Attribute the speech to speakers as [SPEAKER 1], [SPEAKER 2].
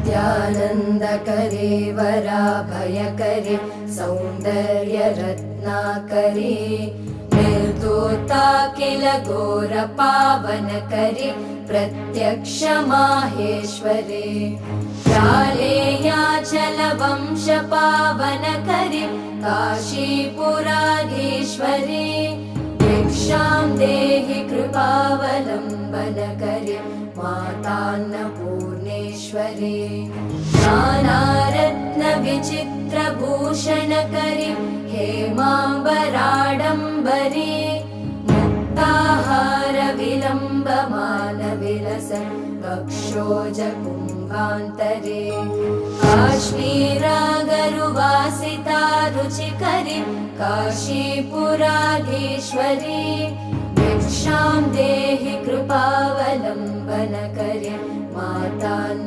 [SPEAKER 1] नित्यानन्दकरे वराभयकरे सौन्दर्यरत्नाकरे निर्दोता किल घोरपावनकरे प्रत्यक्ष माहेश्वरे प्रालेयाचलवंशपावनकरे काशीपुराधीश्वरे भिक्षां देहि कृपावलम्बनकरे मातान्नपूर्णेश्वरे नानारत्नविचित्रभूषणकरे हेमाम्बराडम्बरे मुक्ताहारविलम्बमानविलसन् वक्षोजकुम्भान्तरे काश्मीरागरुवासिता रुचिकरे काशीपुराधीश्वरे भिक्षां देहि कृपावलम्बनकरे मातान्न